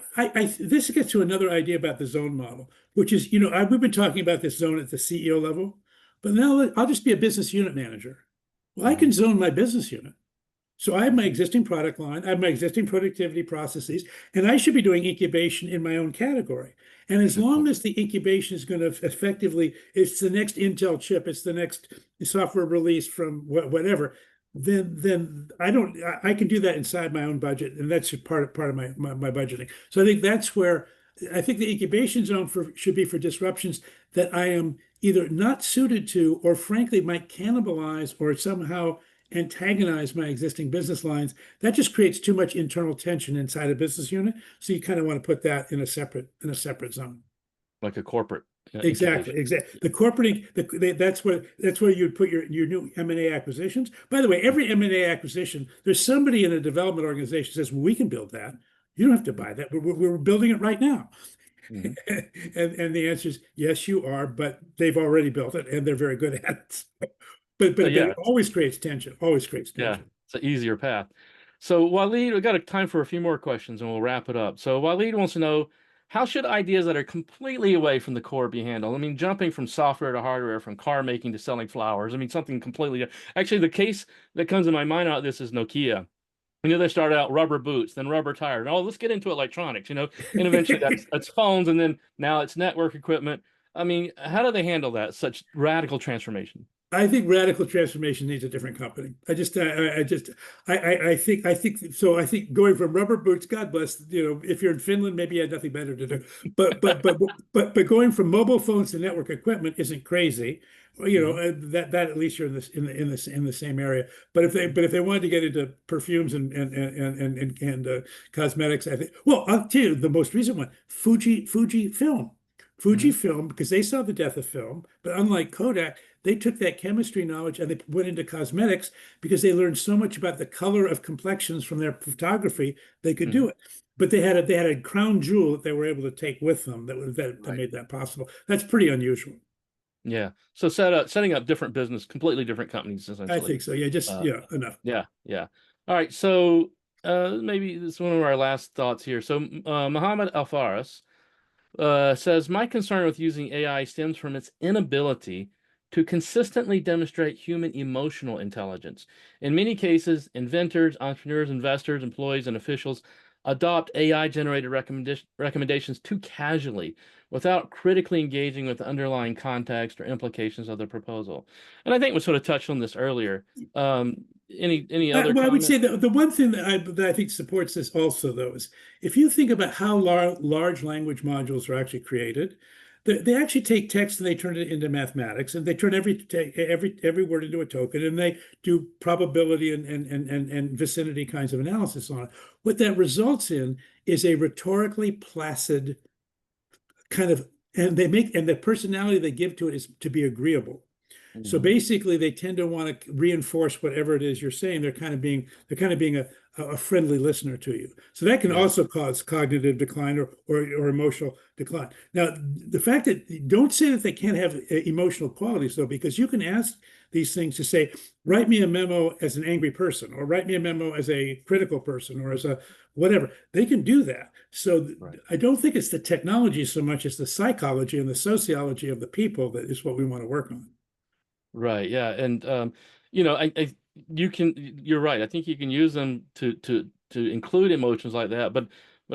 this gets to another idea about the zone model, which is, we've been talking about this zone at the CEO level, but now I'll just be a business unit manager. Well, I can Hmm. zone my business unit. So I have my Hmm. existing product line, I have my existing productivity processes, and I should be doing incubation in my own category. And as Good long point. as the incubation is going to effectively, it's the next Intel chip, it's the next software release from whatever, then I can do that inside my own budget, and that's part of my budgeting. So I think that's where I think the incubation zone should be for disruptions that I am either not suited to or frankly might cannibalize or somehow antagonize my existing business lines. That just creates too much internal tension inside a business unit. So you kind of want to put that in a separate zone. Like a corporate Exactly, incubation. exactly. The corporate, that's where you'd put your new M&A acquisitions. By the way, every M&A acquisition, there's somebody in a development organization says, well, we can build that. You don't have to buy that. We're building it right now. Mm-hmm. And the answer is yes, you are, but they've already built it and they're very good at it. So But yeah, it always creates tension, always creates yeah, tension. it's an easier path. So Waleed, we got a time for a few more questions and we'll wrap it up. So Waleed wants to know, how should ideas that are completely away from the core be handled? I mean, jumping from software to hardware, from car making to selling flowers. I mean, something completely. Actually, the case that comes in my mind out of this is Nokia. They started out rubber boots, then rubber tires. Oh, let's get into electronics, and eventually that's phones, and then now it's network equipment. I mean, how do they handle that? Such radical transformation. I think radical transformation needs a different company. I think so. I think going from rubber boots, God bless, if you're in Finland, maybe you had nothing better to do. But going from mobile phones to network equipment isn't crazy. Hmm. That at least you're in the same area. But if they wanted to get into perfumes and cosmetics, I think. Well, I'll tell you the most recent one, Fujifilm. Hmm. Fujifilm, because they saw the death of film, but unlike Kodak, they took that chemistry knowledge and they went into cosmetics because they learned so much about the color of complexions from their photography, they could Hmm. do it. But they had a crown jewel that they were able to take with them that Right. made that possible. That's pretty unusual. Yeah. So setting up different business, completely different companies, I essentially. think so. Yeah, just Uh, yeah, enough. yeah. Yeah. All right. So maybe this is one of our last thoughts here. So Muhammad Al Faris says, my concern with using AI stems from its inability to consistently demonstrate human emotional intelligence. In many cases, inventors, entrepreneurs, investors, employees, and officials adopt AI-generated recommendations too casually without critically engaging with the underlying context or implications of the proposal. And I think we sort of touched on this earlier. Any other Well, I would comment? say the one thing that I think supports this also, though, is if you think about how large language modules are actually created, they actually take text and they turn it into mathematics, and they turn every word into a token, and they do probability and vicinity kinds of analysis on it. What that results in is a rhetorically placid kind of, and the personality they give to it is to be agreeable. So Hmm. basically, they tend to want to reinforce whatever it is you're saying. They're kind of being a friendly listener to you. So that can Yeah. also cause cognitive decline or emotional decline. Now, the fact that don't say that they can't have emotional qualities though, because you can ask these things to say, write me a memo as an angry person, or write me a memo as a critical person, or as a whatever. They can do that. So Right. I don't think it's the technology so much as the psychology and the sociology of the people that is what we want to work on. Right. Yeah. And you're right. I think you can use them to include emotions like that. But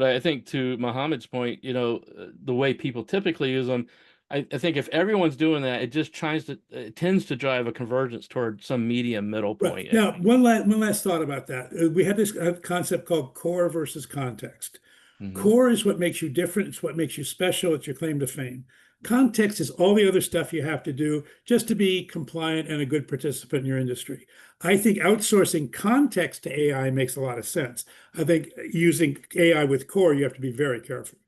I think to Mohammed's point, the way people typically use them, I think if everyone's doing that, it tends to drive a convergence toward some medium middle Right. point, I Now, think. one last thought about that. We had this concept called core versus context. Hmm. Core is what makes you different. It's what makes you special. It's your claim to fame. Context is all the other stuff you have to do just to be compliant and a good participant in your industry. I think outsourcing context to AI makes a lot of sense. I think using AI with core, you have to be very careful.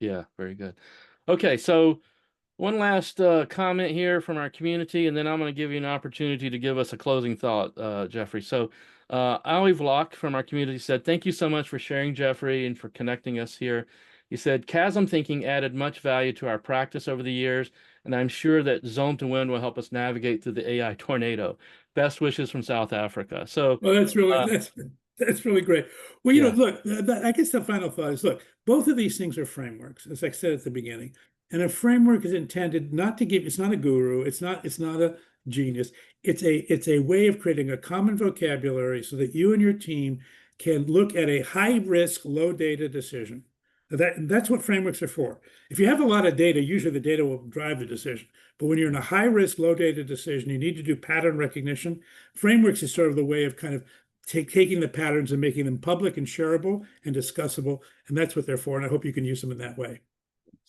Yeah, very good. Okay, so one last comment here from our community, and then I'm going to give you an opportunity to give us a closing thought, Geoffrey. So, Ali Vlock from our community said, thank you so much for sharing, Geoffrey, and for connecting us here. He said, Chasm thinking added much value to our practice over the years, and I'm sure that Zone to Win will help us navigate through the AI tornado. Best wishes from South Africa. So, Well, that's really uh, that's really great. Well, yeah. look, I guess the final thought is, look, both of these things are frameworks, as I said at the beginning. And a framework is intended not to give, it's not a guru, it's not a genius. It's a way of creating a common vocabulary so that you and your team can look at a high risk, low data decision. That's what frameworks are for. If you have a lot of data, usually the data will drive the decision. But when you're in a high risk, low data decision, you need to do pattern recognition. Frameworks is sort of the way of kind of taking the patterns and making them public and shareable and discussable. And that's what they're for. And I hope you can use them in that way.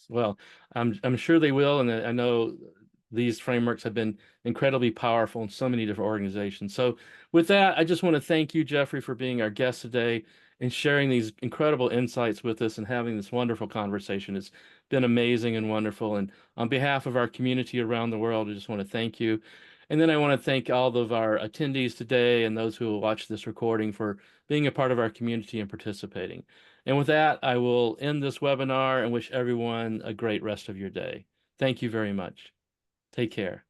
Well, I'm sure they will, and I know these frameworks have been incredibly powerful in so many different organizations. So with that, I just want to thank you, Geoffrey, for being our guest today and sharing these incredible insights with us and having this wonderful conversation. It's been amazing and wonderful. And on behalf of our community around the world, I just want to thank you. And then I want to thank all of our attendees today and those who will watch this recording for being a part of our community and participating. And with that, I will end this webinar and wish everyone a great rest of your day. Thank you very much. Take care.